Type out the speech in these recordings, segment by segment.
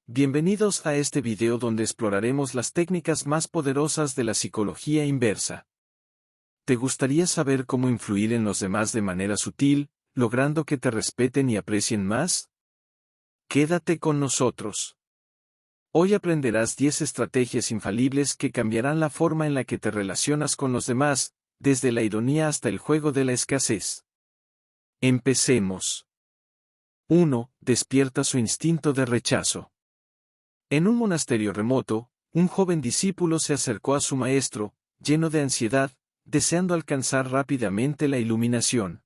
Bienvenidos a este video donde exploraremos las técnicas más poderosas de la psicología inversa. ¿Te gustaría saber cómo influir en los demás de manera sutil, logrando que te respeten y aprecien más? Quédate con nosotros. Hoy aprenderás 10 estrategias infalibles que cambiarán la forma en la que te relacionas con los demás, desde la ironía hasta el juego de la escasez. Empecemos. 1. Despierta su instinto de rechazo. En un monasterio remoto, un joven discípulo se acercó a su maestro, lleno de ansiedad, deseando alcanzar rápidamente la iluminación.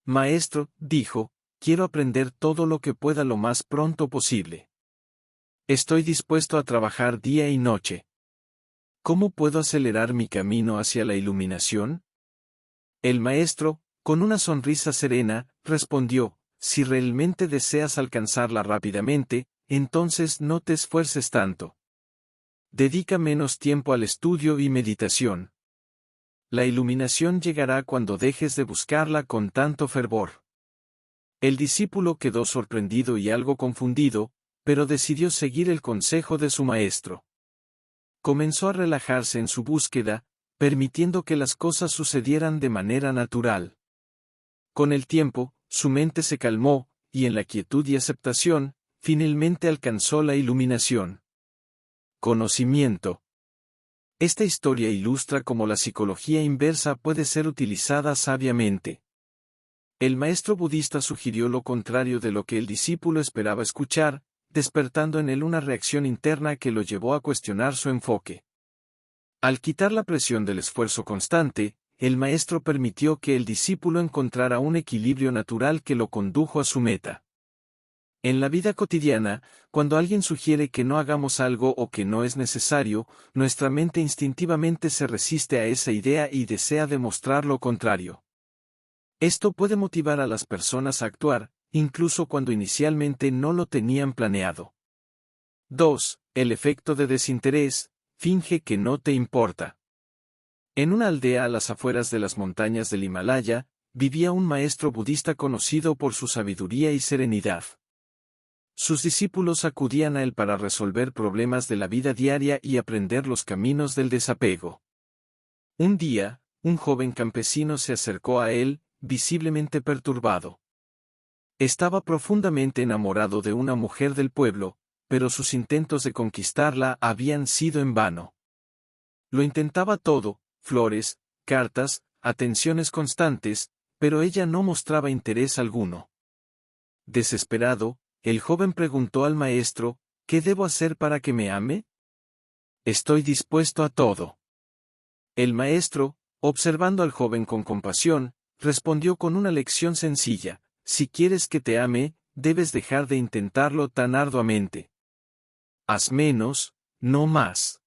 Maestro, dijo, quiero aprender todo lo que pueda lo más pronto posible. Estoy dispuesto a trabajar día y noche. ¿Cómo puedo acelerar mi camino hacia la iluminación? El maestro, con una sonrisa serena, respondió, si realmente deseas alcanzarla rápidamente, entonces no te esfuerces tanto. Dedica menos tiempo al estudio y meditación. La iluminación llegará cuando dejes de buscarla con tanto fervor. El discípulo quedó sorprendido y algo confundido, pero decidió seguir el consejo de su maestro. Comenzó a relajarse en su búsqueda, permitiendo que las cosas sucedieran de manera natural. Con el tiempo, su mente se calmó, y en la quietud y aceptación, finalmente alcanzó la iluminación. Conocimiento. Esta historia ilustra cómo la psicología inversa puede ser utilizada sabiamente. El maestro budista sugirió lo contrario de lo que el discípulo esperaba escuchar, despertando en él una reacción interna que lo llevó a cuestionar su enfoque. Al quitar la presión del esfuerzo constante, el maestro permitió que el discípulo encontrara un equilibrio natural que lo condujo a su meta. En la vida cotidiana, cuando alguien sugiere que no hagamos algo o que no es necesario, nuestra mente instintivamente se resiste a esa idea y desea demostrar lo contrario. Esto puede motivar a las personas a actuar, incluso cuando inicialmente no lo tenían planeado. 2. El efecto de desinterés, finge que no te importa. En una aldea a las afueras de las montañas del Himalaya, vivía un maestro budista conocido por su sabiduría y serenidad. Sus discípulos acudían a él para resolver problemas de la vida diaria y aprender los caminos del desapego. Un día, un joven campesino se acercó a él, visiblemente perturbado. Estaba profundamente enamorado de una mujer del pueblo, pero sus intentos de conquistarla habían sido en vano. Lo intentaba todo, flores, cartas, atenciones constantes, pero ella no mostraba interés alguno. Desesperado, el joven preguntó al maestro, ¿qué debo hacer para que me ame? Estoy dispuesto a todo. El maestro, observando al joven con compasión, respondió con una lección sencilla, si quieres que te ame, debes dejar de intentarlo tan arduamente. Haz menos, no más.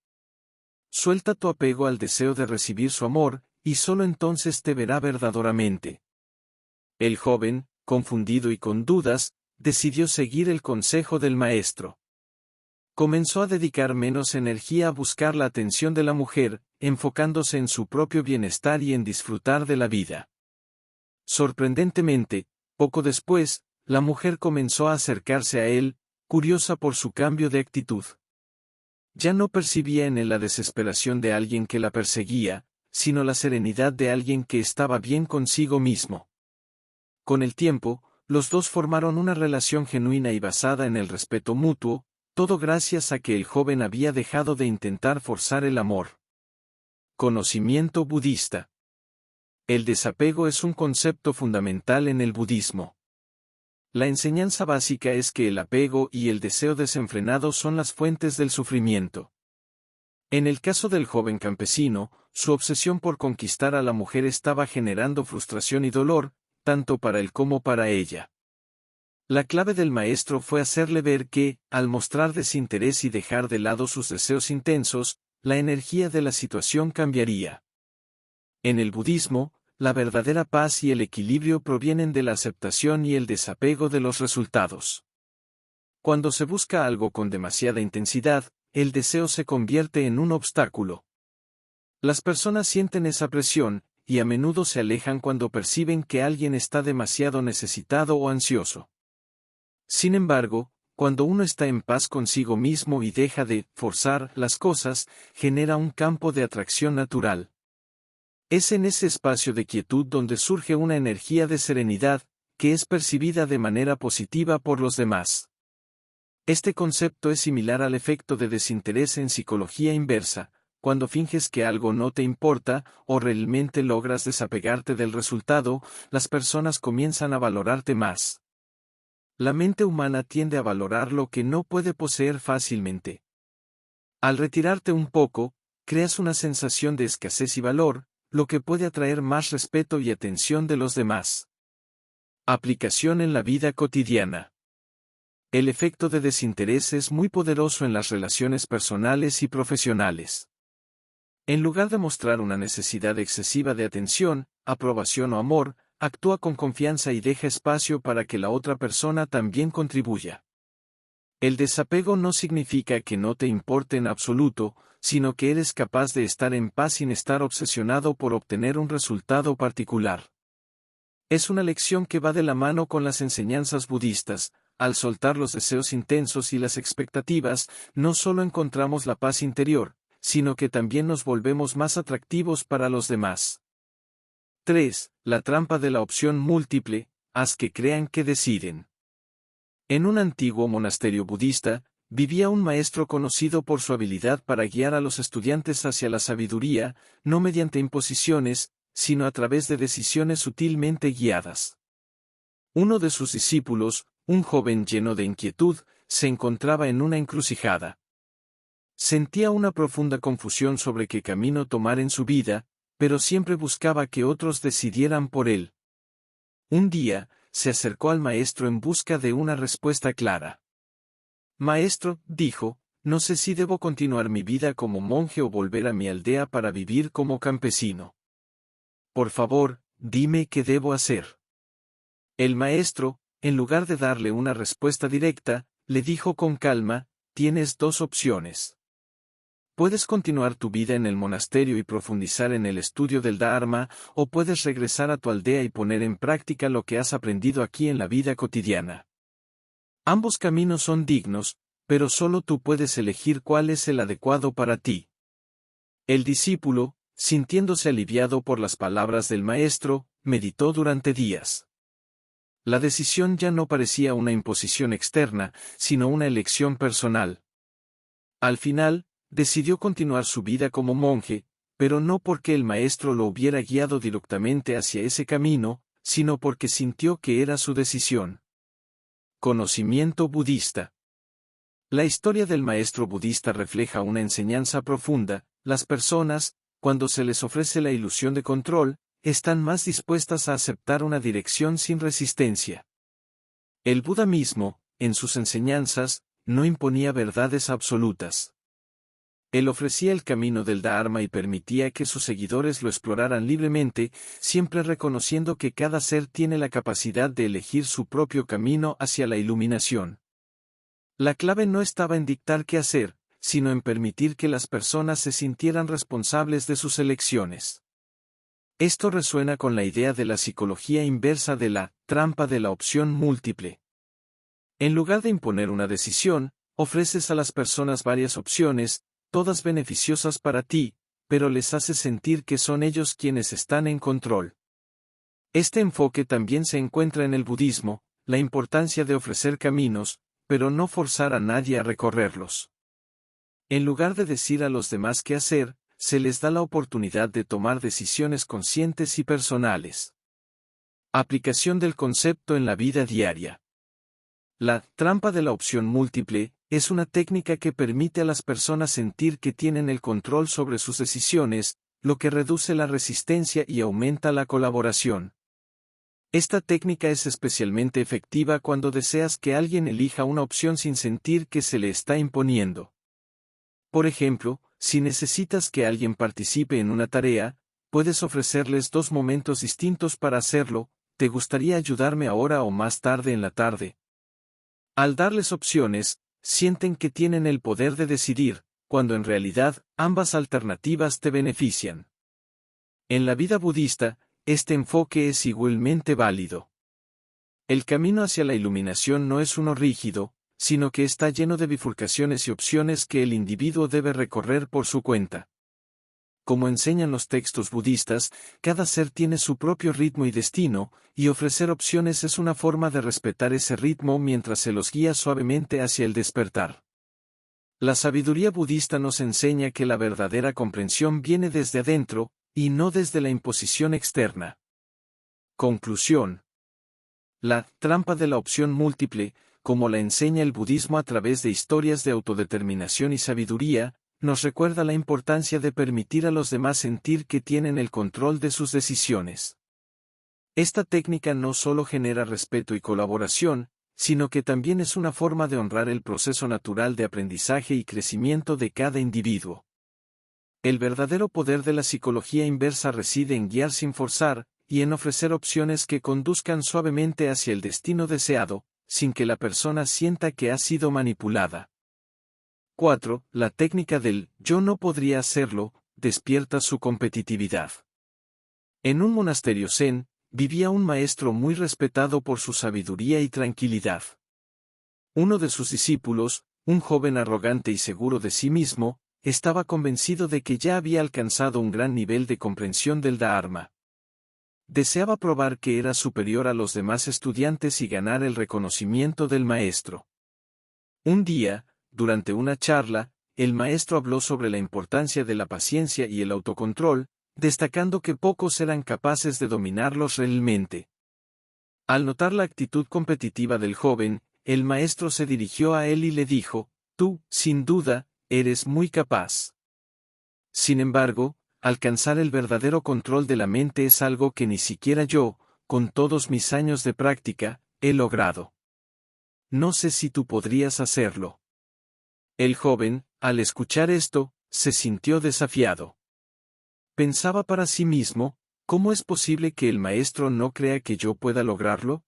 Suelta tu apego al deseo de recibir su amor, y solo entonces te verá verdaderamente. El joven, confundido y con dudas, decidió seguir el consejo del maestro. Comenzó a dedicar menos energía a buscar la atención de la mujer, enfocándose en su propio bienestar y en disfrutar de la vida. Sorprendentemente, poco después, la mujer comenzó a acercarse a él, curiosa por su cambio de actitud. Ya no percibía en él la desesperación de alguien que la perseguía, sino la serenidad de alguien que estaba bien consigo mismo. Con el tiempo, los dos formaron una relación genuina y basada en el respeto mutuo, todo gracias a que el joven había dejado de intentar forzar el amor. Conocimiento budista. El desapego es un concepto fundamental en el budismo. La enseñanza básica es que el apego y el deseo desenfrenado son las fuentes del sufrimiento. En el caso del joven campesino, su obsesión por conquistar a la mujer estaba generando frustración y dolor, tanto para él como para ella. La clave del maestro fue hacerle ver que, al mostrar desinterés y dejar de lado sus deseos intensos, la energía de la situación cambiaría. En el budismo, la verdadera paz y el equilibrio provienen de la aceptación y el desapego de los resultados. Cuando se busca algo con demasiada intensidad, el deseo se convierte en un obstáculo. Las personas sienten esa presión, y a menudo se alejan cuando perciben que alguien está demasiado necesitado o ansioso. Sin embargo, cuando uno está en paz consigo mismo y deja de forzar las cosas, genera un campo de atracción natural. Es en ese espacio de quietud donde surge una energía de serenidad, que es percibida de manera positiva por los demás. Este concepto es similar al efecto de desinterés en psicología inversa, cuando finges que algo no te importa, o realmente logras desapegarte del resultado, las personas comienzan a valorarte más. La mente humana tiende a valorar lo que no puede poseer fácilmente. Al retirarte un poco, creas una sensación de escasez y valor, lo que puede atraer más respeto y atención de los demás. Aplicación en la vida cotidiana. El efecto de desinterés es muy poderoso en las relaciones personales y profesionales. En lugar de mostrar una necesidad excesiva de atención, aprobación o amor, actúa con confianza y deja espacio para que la otra persona también contribuya. El desapego no significa que no te importe en absoluto, sino que eres capaz de estar en paz sin estar obsesionado por obtener un resultado particular. Es una lección que va de la mano con las enseñanzas budistas. Al soltar los deseos intensos y las expectativas, no solo encontramos la paz interior, sino que también nos volvemos más atractivos para los demás. 3. La trampa de la opción múltiple, haz que crean que deciden. En un antiguo monasterio budista, vivía un maestro conocido por su habilidad para guiar a los estudiantes hacia la sabiduría, no mediante imposiciones, sino a través de decisiones sutilmente guiadas. Uno de sus discípulos, un joven lleno de inquietud, se encontraba en una encrucijada. Sentía una profunda confusión sobre qué camino tomar en su vida, pero siempre buscaba que otros decidieran por él. Un día, se acercó al maestro en busca de una respuesta clara. Maestro, dijo, no sé si debo continuar mi vida como monje o volver a mi aldea para vivir como campesino. Por favor, dime qué debo hacer. El maestro, en lugar de darle una respuesta directa, le dijo con calma, tienes dos opciones. Puedes continuar tu vida en el monasterio y profundizar en el estudio del Dharma, o puedes regresar a tu aldea y poner en práctica lo que has aprendido aquí en la vida cotidiana. Ambos caminos son dignos, pero solo tú puedes elegir cuál es el adecuado para ti. El discípulo, sintiéndose aliviado por las palabras del maestro, meditó durante días. La decisión ya no parecía una imposición externa, sino una elección personal. Al final, decidió continuar su vida como monje, pero no porque el maestro lo hubiera guiado directamente hacia ese camino, sino porque sintió que era su decisión. Conocimiento budista. La historia del maestro budista refleja una enseñanza profunda. Las personas, cuando se les ofrece la ilusión de control, están más dispuestas a aceptar una dirección sin resistencia. El Buda mismo, en sus enseñanzas, no imponía verdades absolutas. Él ofrecía el camino del Dharma y permitía que sus seguidores lo exploraran libremente, siempre reconociendo que cada ser tiene la capacidad de elegir su propio camino hacia la iluminación. La clave no estaba en dictar qué hacer, sino en permitir que las personas se sintieran responsables de sus elecciones. Esto resuena con la idea de la psicología inversa de la trampa de la opción múltiple. En lugar de imponer una decisión, ofreces a las personas varias opciones, todas beneficiosas para ti, pero les haces sentir que son ellos quienes están en control. Este enfoque también se encuentra en el budismo, la importancia de ofrecer caminos, pero no forzar a nadie a recorrerlos. En lugar de decir a los demás qué hacer, se les da la oportunidad de tomar decisiones conscientes y personales. Aplicación del concepto en la vida diaria. La trampa de la opción múltiple es una técnica que permite a las personas sentir que tienen el control sobre sus decisiones, lo que reduce la resistencia y aumenta la colaboración. Esta técnica es especialmente efectiva cuando deseas que alguien elija una opción sin sentir que se le está imponiendo. Por ejemplo, si necesitas que alguien participe en una tarea, puedes ofrecerles dos momentos distintos para hacerlo. ¿Te gustaría ayudarme ahora o más tarde en la tarde? Al darles opciones, sienten que tienen el poder de decidir, cuando en realidad, ambas alternativas te benefician. En la vida budista, este enfoque es igualmente válido. El camino hacia la iluminación no es uno rígido, sino que está lleno de bifurcaciones y opciones que el individuo debe recorrer por su cuenta. Como enseñan los textos budistas, cada ser tiene su propio ritmo y destino, y ofrecer opciones es una forma de respetar ese ritmo mientras se los guía suavemente hacia el despertar. La sabiduría budista nos enseña que la verdadera comprensión viene desde adentro, y no desde la imposición externa. Conclusión. La trampa de la opción múltiple, como la enseña el budismo a través de historias de autodeterminación y sabiduría, nos recuerda la importancia de permitir a los demás sentir que tienen el control de sus decisiones. Esta técnica no solo genera respeto y colaboración, sino que también es una forma de honrar el proceso natural de aprendizaje y crecimiento de cada individuo. El verdadero poder de la psicología inversa reside en guiar sin forzar, y en ofrecer opciones que conduzcan suavemente hacia el destino deseado, sin que la persona sienta que ha sido manipulada. 4. La técnica del «yo no podría hacerlo» despierta su competitividad. En un monasterio zen, vivía un maestro muy respetado por su sabiduría y tranquilidad. Uno de sus discípulos, un joven arrogante y seguro de sí mismo, estaba convencido de que ya había alcanzado un gran nivel de comprensión del Dharma. Deseaba probar que era superior a los demás estudiantes y ganar el reconocimiento del maestro. Un día, durante una charla, el maestro habló sobre la importancia de la paciencia y el autocontrol, destacando que pocos eran capaces de dominarlos realmente. Al notar la actitud competitiva del joven, el maestro se dirigió a él y le dijo: «Tú, sin duda, eres muy capaz. Sin embargo, alcanzar el verdadero control de la mente es algo que ni siquiera yo, con todos mis años de práctica, he logrado. No sé si tú podrías hacerlo». El joven, al escuchar esto, se sintió desafiado. Pensaba para sí mismo: ¿cómo es posible que el maestro no crea que yo pueda lograrlo?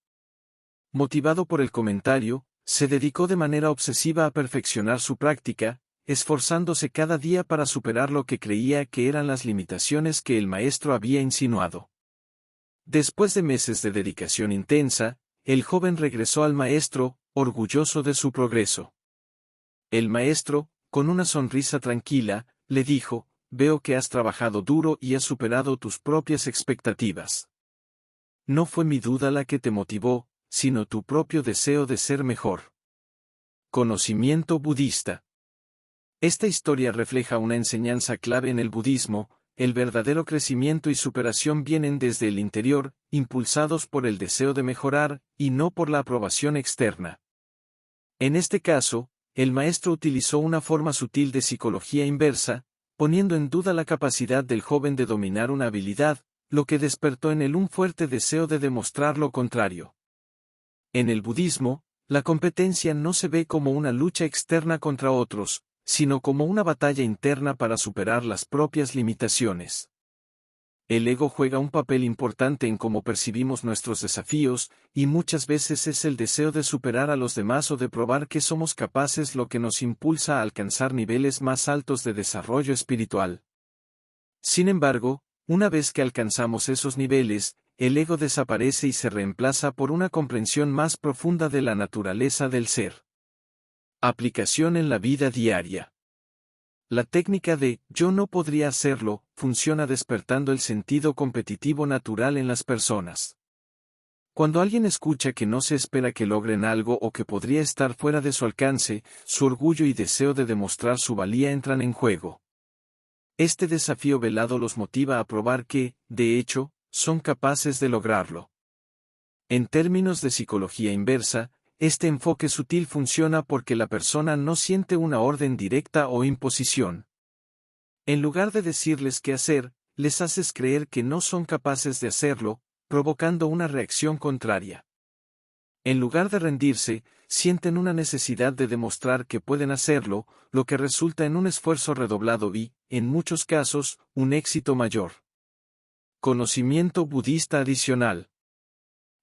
Motivado por el comentario, se dedicó de manera obsesiva a perfeccionar su práctica, esforzándose cada día para superar lo que creía que eran las limitaciones que el maestro había insinuado. Después de meses de dedicación intensa, el joven regresó al maestro, orgulloso de su progreso. El maestro, con una sonrisa tranquila, le dijo: «Veo que has trabajado duro y has superado tus propias expectativas. No fue mi duda la que te motivó, sino tu propio deseo de ser mejor». Conocimiento budista. Esta historia refleja una enseñanza clave en el budismo: el verdadero crecimiento y superación vienen desde el interior, impulsados por el deseo de mejorar, y no por la aprobación externa. En este caso, el maestro utilizó una forma sutil de psicología inversa, poniendo en duda la capacidad del joven de dominar una habilidad, lo que despertó en él un fuerte deseo de demostrar lo contrario. En el budismo, la competencia no se ve como una lucha externa contra otros, sino como una batalla interna para superar las propias limitaciones. El ego juega un papel importante en cómo percibimos nuestros desafíos, y muchas veces es el deseo de superar a los demás o de probar que somos capaces lo que nos impulsa a alcanzar niveles más altos de desarrollo espiritual. Sin embargo, una vez que alcanzamos esos niveles, el ego desaparece y se reemplaza por una comprensión más profunda de la naturaleza del ser. Aplicación en la vida diaria. La técnica de «yo no podría hacerlo» funciona despertando el sentido competitivo natural en las personas. Cuando alguien escucha que no se espera que logren algo o que podría estar fuera de su alcance, su orgullo y deseo de demostrar su valía entran en juego. Este desafío velado los motiva a probar que, de hecho, son capaces de lograrlo. En términos de psicología inversa, este enfoque sutil funciona porque la persona no siente una orden directa o imposición. En lugar de decirles qué hacer, les haces creer que no son capaces de hacerlo, provocando una reacción contraria. En lugar de rendirse, sienten una necesidad de demostrar que pueden hacerlo, lo que resulta en un esfuerzo redoblado y, en muchos casos, un éxito mayor. Conocimiento budista adicional.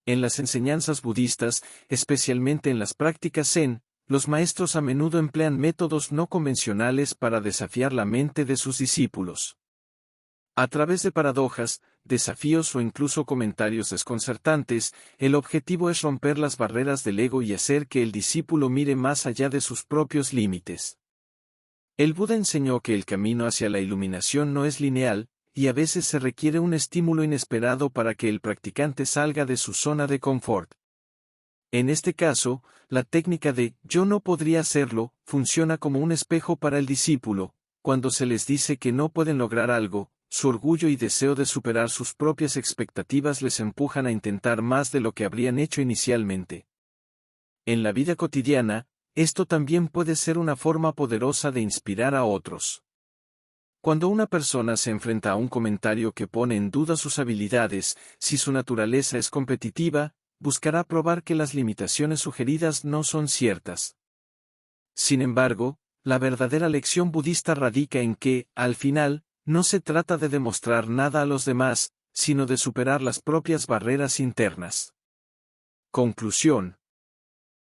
En las enseñanzas budistas, especialmente en las prácticas zen, los maestros a menudo emplean métodos no convencionales para desafiar la mente de sus discípulos. A través de paradojas, desafíos o incluso comentarios desconcertantes, el objetivo es romper las barreras del ego y hacer que el discípulo mire más allá de sus propios límites. El Buda enseñó que el camino hacia la iluminación no es lineal, y a veces se requiere un estímulo inesperado para que el practicante salga de su zona de confort. En este caso, la técnica de «yo no podría hacerlo» funciona como un espejo para el discípulo. Cuando se les dice que no pueden lograr algo, su orgullo y deseo de superar sus propias expectativas les empujan a intentar más de lo que habrían hecho inicialmente. En la vida cotidiana, esto también puede ser una forma poderosa de inspirar a otros. Cuando una persona se enfrenta a un comentario que pone en duda sus habilidades, si su naturaleza es competitiva, buscará probar que las limitaciones sugeridas no son ciertas. Sin embargo, la verdadera lección budista radica en que, al final, no se trata de demostrar nada a los demás, sino de superar las propias barreras internas. Conclusión.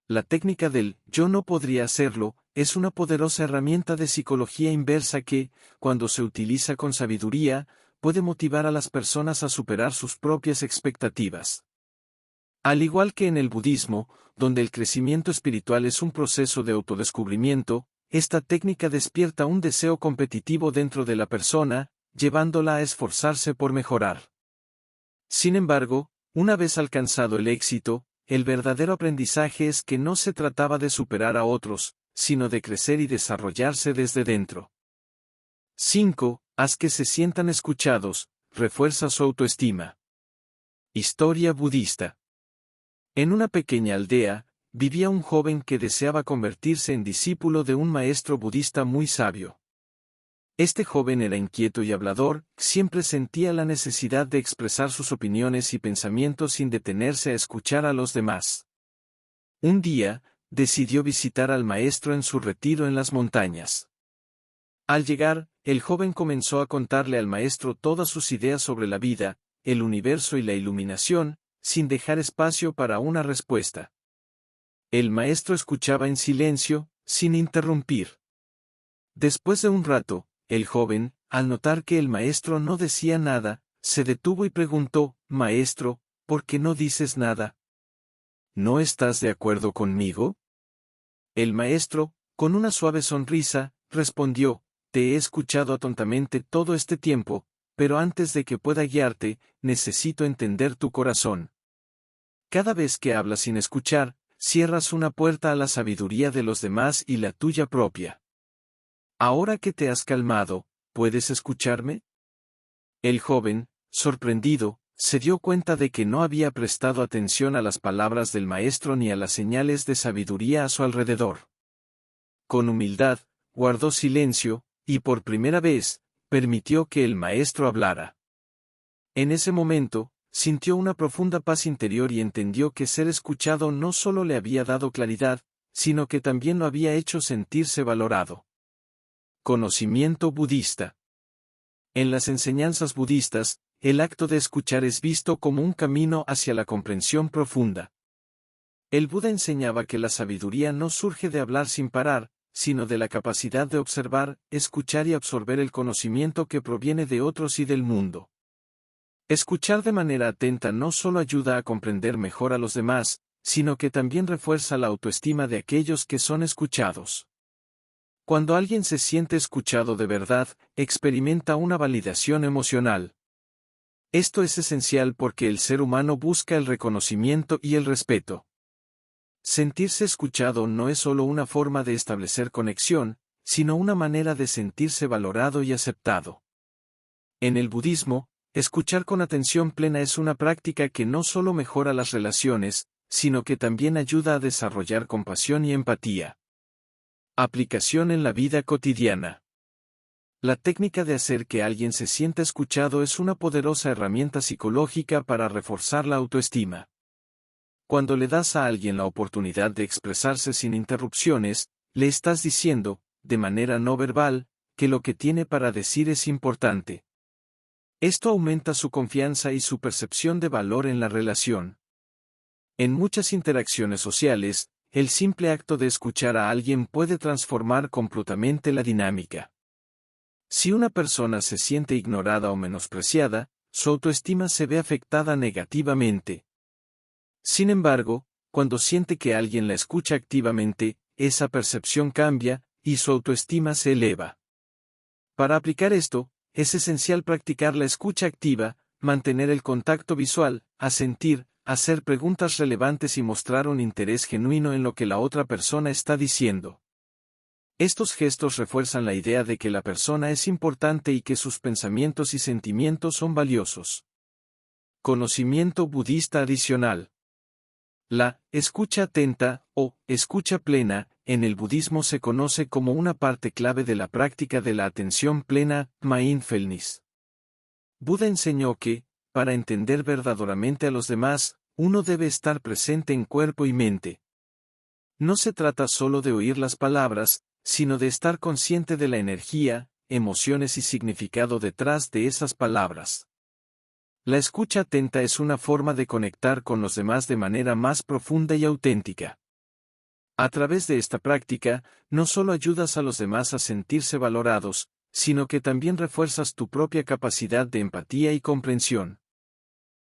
La técnica del «yo no podría hacerlo» es una poderosa herramienta de psicología inversa que, cuando se utiliza con sabiduría, puede motivar a las personas a superar sus propias expectativas. Al igual que en el budismo, donde el crecimiento espiritual es un proceso de autodescubrimiento, esta técnica despierta un deseo competitivo dentro de la persona, llevándola a esforzarse por mejorar. Sin embargo, una vez alcanzado el éxito, el verdadero aprendizaje es que no se trataba de superar a otros, sino de crecer y desarrollarse desde dentro. 5. Haz que se sientan escuchados, refuerza su autoestima. Historia budista. En una pequeña aldea, vivía un joven que deseaba convertirse en discípulo de un maestro budista muy sabio. Este joven era inquieto y hablador, siempre sentía la necesidad de expresar sus opiniones y pensamientos sin detenerse a escuchar a los demás. Un día, decidió visitar al maestro en su retiro en las montañas. Al llegar, el joven comenzó a contarle al maestro todas sus ideas sobre la vida, el universo y la iluminación, sin dejar espacio para una respuesta. El maestro escuchaba en silencio, sin interrumpir. Después de un rato, el joven, al notar que el maestro no decía nada, se detuvo y preguntó: «Maestro, ¿por qué no dices nada? ¿No estás de acuerdo conmigo?» El maestro, con una suave sonrisa, respondió: «Te he escuchado atentamente todo este tiempo, pero antes de que pueda guiarte, necesito entender tu corazón. Cada vez que hablas sin escuchar, cierras una puerta a la sabiduría de los demás y la tuya propia. Ahora que te has calmado, ¿puedes escucharme?» El joven, sorprendido, se dio cuenta de que no había prestado atención a las palabras del maestro ni a las señales de sabiduría a su alrededor. Con humildad, guardó silencio, y por primera vez, permitió que el maestro hablara. En ese momento, sintió una profunda paz interior y entendió que ser escuchado no solo le había dado claridad, sino que también lo había hecho sentirse valorado. Conocimiento budista. En las enseñanzas budistas, el acto de escuchar es visto como un camino hacia la comprensión profunda. El Buda enseñaba que la sabiduría no surge de hablar sin parar, sino de la capacidad de observar, escuchar y absorber el conocimiento que proviene de otros y del mundo. Escuchar de manera atenta no solo ayuda a comprender mejor a los demás, sino que también refuerza la autoestima de aquellos que son escuchados. Cuando alguien se siente escuchado de verdad, experimenta una validación emocional. Esto es esencial porque el ser humano busca el reconocimiento y el respeto. Sentirse escuchado no es solo una forma de establecer conexión, sino una manera de sentirse valorado y aceptado. En el budismo, escuchar con atención plena es una práctica que no solo mejora las relaciones, sino que también ayuda a desarrollar compasión y empatía. Aplicación en la vida cotidiana. La técnica de hacer que alguien se sienta escuchado es una poderosa herramienta psicológica para reforzar la autoestima. Cuando le das a alguien la oportunidad de expresarse sin interrupciones, le estás diciendo, de manera no verbal, que lo que tiene para decir es importante. Esto aumenta su confianza y su percepción de valor en la relación. En muchas interacciones sociales, el simple acto de escuchar a alguien puede transformar completamente la dinámica. Si una persona se siente ignorada o menospreciada, su autoestima se ve afectada negativamente. Sin embargo, cuando siente que alguien la escucha activamente, esa percepción cambia, y su autoestima se eleva. Para aplicar esto, es esencial practicar la escucha activa, mantener el contacto visual, asentir, hacer preguntas relevantes y mostrar un interés genuino en lo que la otra persona está diciendo. Estos gestos refuerzan la idea de que la persona es importante y que sus pensamientos y sentimientos son valiosos. Conocimiento budista adicional. La escucha atenta, o escucha plena, en el budismo se conoce como una parte clave de la práctica de la atención plena, mindfulness. Buda enseñó que, para entender verdaderamente a los demás, uno debe estar presente en cuerpo y mente. No se trata solo de oír las palabras, sino de estar consciente de la energía, emociones y significado detrás de esas palabras. La escucha atenta es una forma de conectar con los demás de manera más profunda y auténtica. A través de esta práctica, no solo ayudas a los demás a sentirse valorados, sino que también refuerzas tu propia capacidad de empatía y comprensión.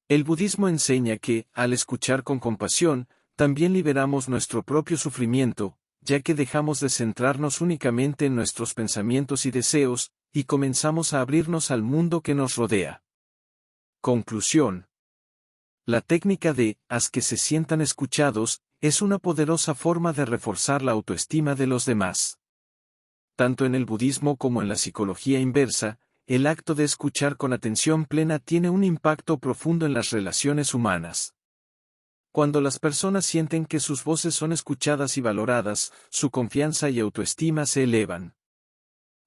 El budismo enseña que, al escuchar con compasión, también liberamos nuestro propio sufrimiento, ya que dejamos de centrarnos únicamente en nuestros pensamientos y deseos, y comenzamos a abrirnos al mundo que nos rodea. Conclusión. La técnica de haz que se sientan escuchados es una poderosa forma de reforzar la autoestima de los demás. Tanto en el budismo como en la psicología inversa, el acto de escuchar con atención plena tiene un impacto profundo en las relaciones humanas. Cuando las personas sienten que sus voces son escuchadas y valoradas, su confianza y autoestima se elevan.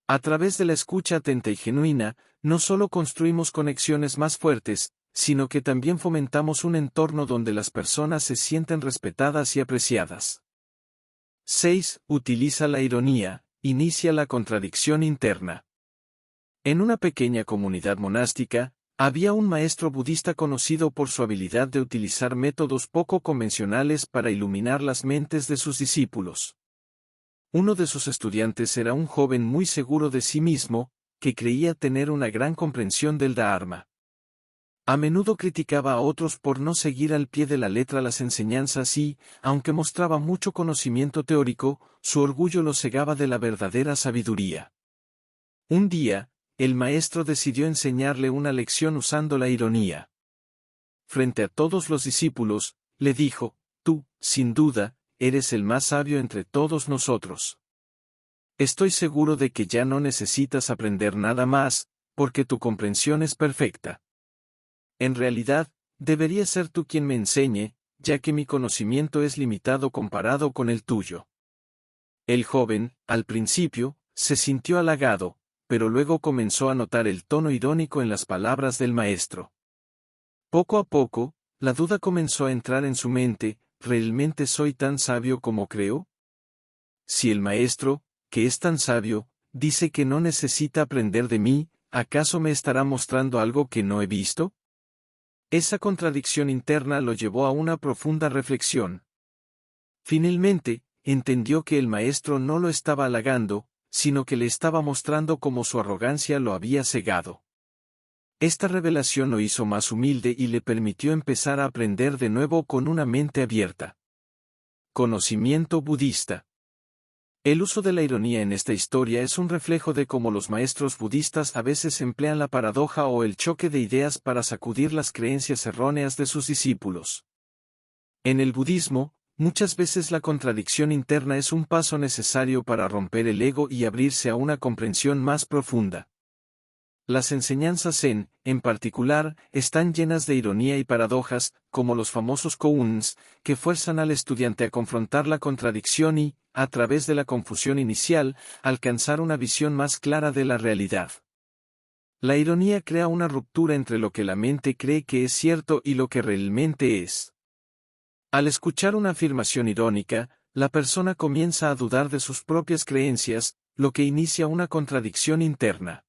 A través de la escucha atenta y genuina, no solo construimos conexiones más fuertes, sino que también fomentamos un entorno donde las personas se sienten respetadas y apreciadas. 6. Utiliza la ironía, inicia la contradicción interna. En una pequeña comunidad monástica, había un maestro budista conocido por su habilidad de utilizar métodos poco convencionales para iluminar las mentes de sus discípulos. Uno de sus estudiantes era un joven muy seguro de sí mismo, que creía tener una gran comprensión del Dharma. A menudo criticaba a otros por no seguir al pie de la letra las enseñanzas y, aunque mostraba mucho conocimiento teórico, su orgullo lo cegaba de la verdadera sabiduría. Un día, el maestro decidió enseñarle una lección usando la ironía. Frente a todos los discípulos, le dijo: tú, sin duda, eres el más sabio entre todos nosotros. Estoy seguro de que ya no necesitas aprender nada más, porque tu comprensión es perfecta. En realidad, debería ser tú quien me enseñe, ya que mi conocimiento es limitado comparado con el tuyo. El joven, al principio, se sintió halagado, pero luego comenzó a notar el tono irónico en las palabras del maestro. Poco a poco, la duda comenzó a entrar en su mente: ¿realmente soy tan sabio como creo? Si el maestro, que es tan sabio, dice que no necesita aprender de mí, ¿acaso me estará mostrando algo que no he visto? Esa contradicción interna lo llevó a una profunda reflexión. Finalmente, entendió que el maestro no lo estaba halagando, sino que le estaba mostrando cómo su arrogancia lo había cegado. Esta revelación lo hizo más humilde y le permitió empezar a aprender de nuevo con una mente abierta. Conocimiento budista. El uso de la ironía en esta historia es un reflejo de cómo los maestros budistas a veces emplean la paradoja o el choque de ideas para sacudir las creencias erróneas de sus discípulos. En el budismo, muchas veces la contradicción interna es un paso necesario para romper el ego y abrirse a una comprensión más profunda. Las enseñanzas zen, en particular, están llenas de ironía y paradojas, como los famosos koans, que fuerzan al estudiante a confrontar la contradicción y, a través de la confusión inicial, alcanzar una visión más clara de la realidad. La ironía crea una ruptura entre lo que la mente cree que es cierto y lo que realmente es. Al escuchar una afirmación irónica, la persona comienza a dudar de sus propias creencias, lo que inicia una contradicción interna.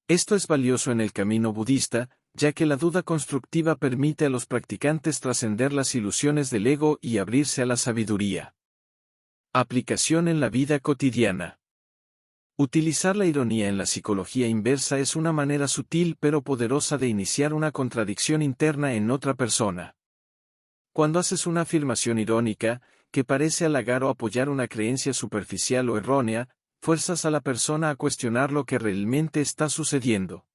Esto es valioso en el camino budista, ya que la duda constructiva permite a los practicantes trascender las ilusiones del ego y abrirse a la sabiduría. Aplicación en la vida cotidiana. Utilizar la ironía en la psicología inversa es una manera sutil pero poderosa de iniciar una contradicción interna en otra persona. Cuando haces una afirmación irónica, que parece halagar o apoyar una creencia superficial o errónea, fuerzas a la persona a cuestionar lo que realmente está sucediendo.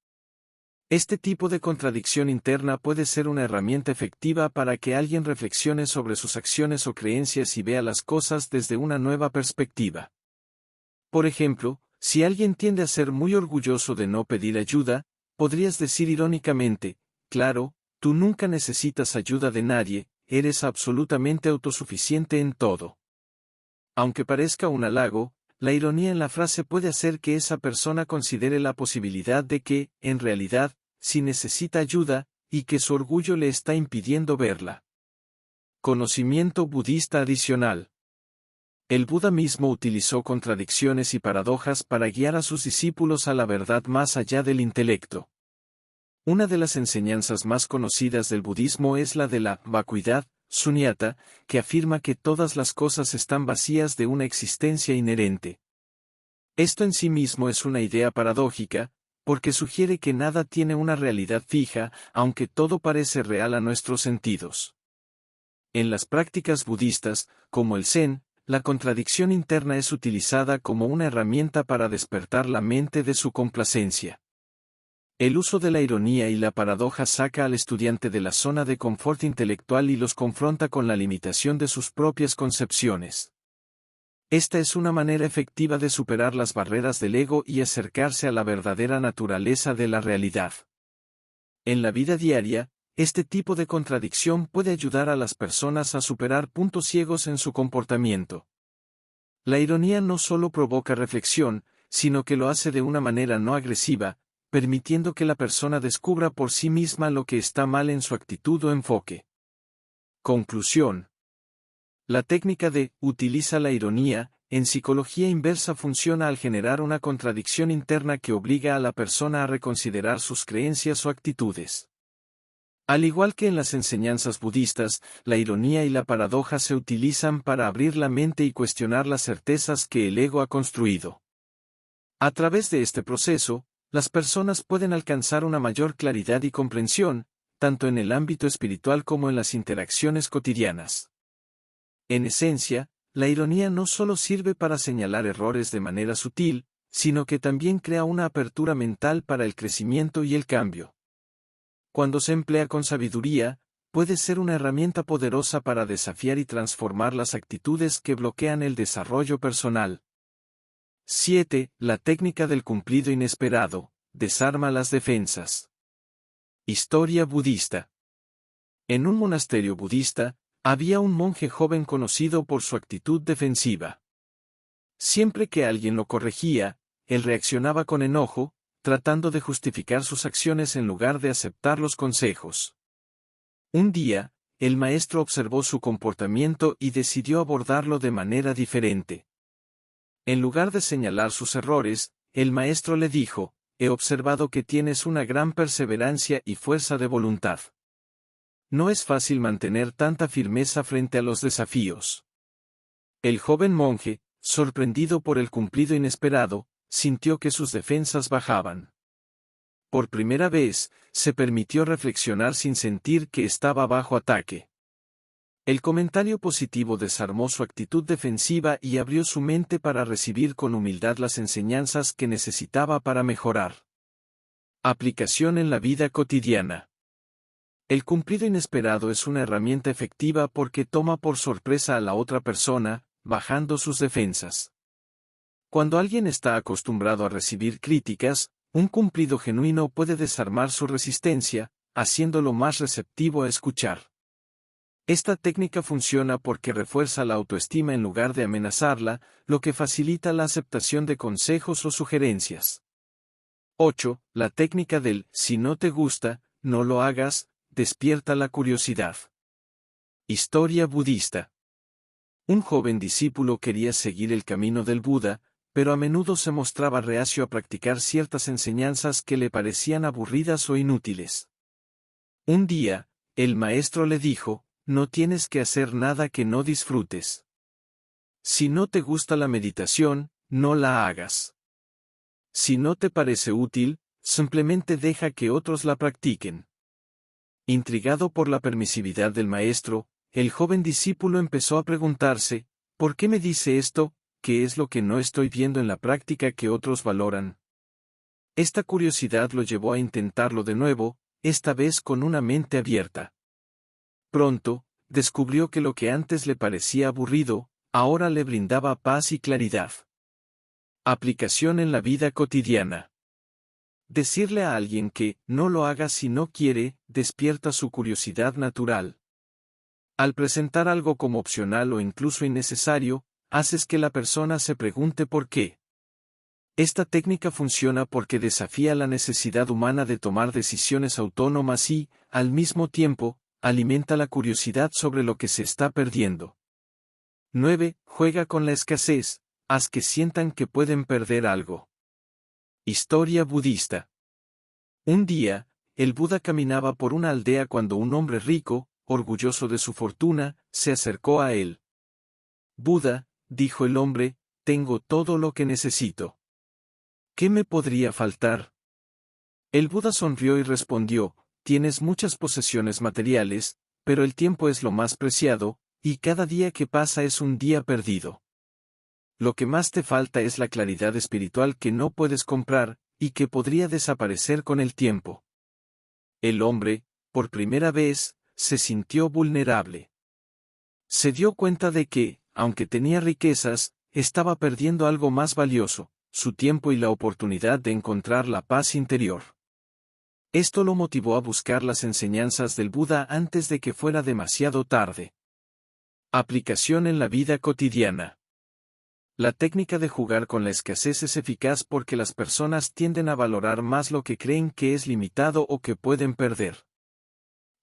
Este tipo de contradicción interna puede ser una herramienta efectiva para que alguien reflexione sobre sus acciones o creencias y vea las cosas desde una nueva perspectiva. Por ejemplo, si alguien tiende a ser muy orgulloso de no pedir ayuda, podrías decir irónicamente, claro, tú nunca necesitas ayuda de nadie, eres absolutamente autosuficiente en todo. Aunque parezca un halago, la ironía en la frase puede hacer que esa persona considere la posibilidad de que, en realidad, sí necesita ayuda, y que su orgullo le está impidiendo verla. Conocimiento budista adicional. El Buda mismo utilizó contradicciones y paradojas para guiar a sus discípulos a la verdad más allá del intelecto. Una de las enseñanzas más conocidas del budismo es la de la vacuidad, sunyata, que afirma que todas las cosas están vacías de una existencia inherente. Esto en sí mismo es una idea paradójica, porque sugiere que nada tiene una realidad fija, aunque todo parece real a nuestros sentidos. En las prácticas budistas, como el Zen, la contradicción interna es utilizada como una herramienta para despertar la mente de su complacencia. El uso de la ironía y la paradoja saca al estudiante de la zona de confort intelectual y los confronta con la limitación de sus propias concepciones. Esta es una manera efectiva de superar las barreras del ego y acercarse a la verdadera naturaleza de la realidad. En la vida diaria, este tipo de contradicción puede ayudar a las personas a superar puntos ciegos en su comportamiento. La ironía no solo provoca reflexión, sino que lo hace de una manera no agresiva, permitiendo que la persona descubra por sí misma lo que está mal en su actitud o enfoque. Conclusión. La técnica de utiliza la ironía en psicología inversa funciona al generar una contradicción interna que obliga a la persona a reconsiderar sus creencias o actitudes. Al igual que en las enseñanzas budistas, la ironía y la paradoja se utilizan para abrir la mente y cuestionar las certezas que el ego ha construido. A través de este proceso, las personas pueden alcanzar una mayor claridad y comprensión, tanto en el ámbito espiritual como en las interacciones cotidianas. En esencia, la ironía no solo sirve para señalar errores de manera sutil, sino que también crea una apertura mental para el crecimiento y el cambio. Cuando se emplea con sabiduría, puede ser una herramienta poderosa para desafiar y transformar las actitudes que bloquean el desarrollo personal. 7. La técnica del cumplido inesperado, desarma las defensas. Historia budista. En un monasterio budista, había un monje joven conocido por su actitud defensiva. Siempre que alguien lo corregía, él reaccionaba con enojo, tratando de justificar sus acciones en lugar de aceptar los consejos. Un día, el maestro observó su comportamiento y decidió abordarlo de manera diferente. En lugar de señalar sus errores, el maestro le dijo, he observado que tienes una gran perseverancia y fuerza de voluntad. No es fácil mantener tanta firmeza frente a los desafíos. El joven monje, sorprendido por el cumplido inesperado, sintió que sus defensas bajaban. Por primera vez, se permitió reflexionar sin sentir que estaba bajo ataque. El comentario positivo desarmó su actitud defensiva y abrió su mente para recibir con humildad las enseñanzas que necesitaba para mejorar. Aplicación en la vida cotidiana. El cumplido inesperado es una herramienta efectiva porque toma por sorpresa a la otra persona, bajando sus defensas. Cuando alguien está acostumbrado a recibir críticas, un cumplido genuino puede desarmar su resistencia, haciéndolo más receptivo a escuchar. Esta técnica funciona porque refuerza la autoestima en lugar de amenazarla, lo que facilita la aceptación de consejos o sugerencias. 8. La técnica del si no te gusta, no lo hagas, despierta la curiosidad. Historia budista. Un joven discípulo quería seguir el camino del Buda, pero a menudo se mostraba reacio a practicar ciertas enseñanzas que le parecían aburridas o inútiles. Un día, el maestro le dijo, no tienes que hacer nada que no disfrutes. Si no te gusta la meditación, no la hagas. Si no te parece útil, simplemente deja que otros la practiquen. Intrigado por la permisividad del maestro, el joven discípulo empezó a preguntarse, ¿por qué me dice esto? ¿Qué es lo que no estoy viendo en la práctica que otros valoran? Esta curiosidad lo llevó a intentarlo de nuevo, esta vez con una mente abierta. Pronto, descubrió que lo que antes le parecía aburrido, ahora le brindaba paz y claridad. Aplicación en la vida cotidiana. Decirle a alguien que no lo haga si no quiere, despierta su curiosidad natural. Al presentar algo como opcional o incluso innecesario, haces que la persona se pregunte por qué. Esta técnica funciona porque desafía la necesidad humana de tomar decisiones autónomas y, al mismo tiempo, alimenta la curiosidad sobre lo que se está perdiendo. 9. Juega con la escasez, haz que sientan que pueden perder algo. Historia budista. Un día, el Buda caminaba por una aldea cuando un hombre rico, orgulloso de su fortuna, se acercó a él. Buda, dijo el hombre, tengo todo lo que necesito. ¿Qué me podría faltar? El Buda sonrió y respondió, tienes muchas posesiones materiales, pero el tiempo es lo más preciado, y cada día que pasa es un día perdido. Lo que más te falta es la claridad espiritual que no puedes comprar, y que podría desaparecer con el tiempo. El hombre, por primera vez, se sintió vulnerable. Se dio cuenta de que, aunque tenía riquezas, estaba perdiendo algo más valioso, su tiempo y la oportunidad de encontrar la paz interior. Esto lo motivó a buscar las enseñanzas del Buda antes de que fuera demasiado tarde. Aplicación en la vida cotidiana. La técnica de jugar con la escasez es eficaz porque las personas tienden a valorar más lo que creen que es limitado o que pueden perder.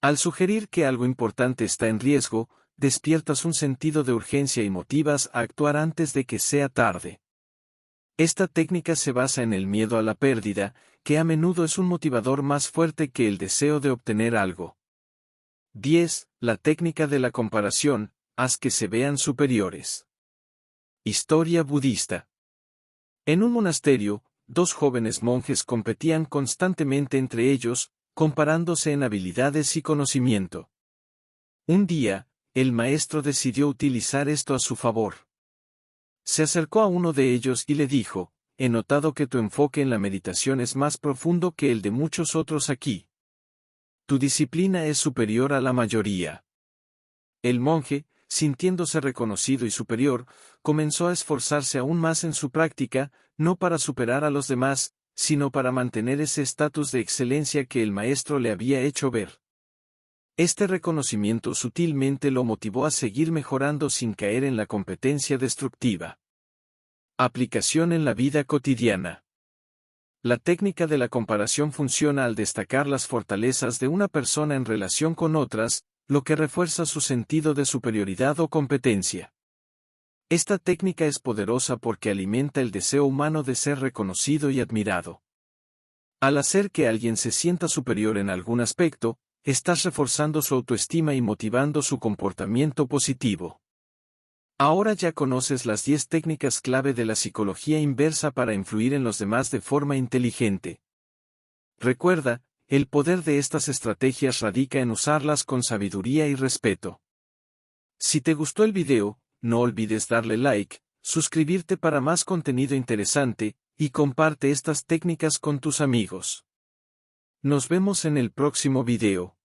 Al sugerir que algo importante está en riesgo, despiertas un sentido de urgencia y motivas a actuar antes de que sea tarde. Esta técnica se basa en el miedo a la pérdida, que a menudo es un motivador más fuerte que el deseo de obtener algo. 10. La técnica de la comparación, haz que se vean superiores. Historia budista. En un monasterio, dos jóvenes monjes competían constantemente entre ellos, comparándose en habilidades y conocimiento. Un día, el maestro decidió utilizar esto a su favor. Se acercó a uno de ellos y le dijo, he notado que tu enfoque en la meditación es más profundo que el de muchos otros aquí. Tu disciplina es superior a la mayoría. El monje, sintiéndose reconocido y superior, comenzó a esforzarse aún más en su práctica, no para superar a los demás, sino para mantener ese estatus de excelencia que el maestro le había hecho ver. Este reconocimiento sutilmente lo motivó a seguir mejorando sin caer en la competencia destructiva. Aplicación en la vida cotidiana. La técnica de la comparación funciona al destacar las fortalezas de una persona en relación con otras, lo que refuerza su sentido de superioridad o competencia. Esta técnica es poderosa porque alimenta el deseo humano de ser reconocido y admirado. Al hacer que alguien se sienta superior en algún aspecto, estás reforzando su autoestima y motivando su comportamiento positivo. Ahora ya conoces las 10 técnicas clave de la psicología inversa para influir en los demás de forma inteligente. Recuerda, el poder de estas estrategias radica en usarlas con sabiduría y respeto. Si te gustó el video, no olvides darle like, suscribirte para más contenido interesante, y comparte estas técnicas con tus amigos. Nos vemos en el próximo video.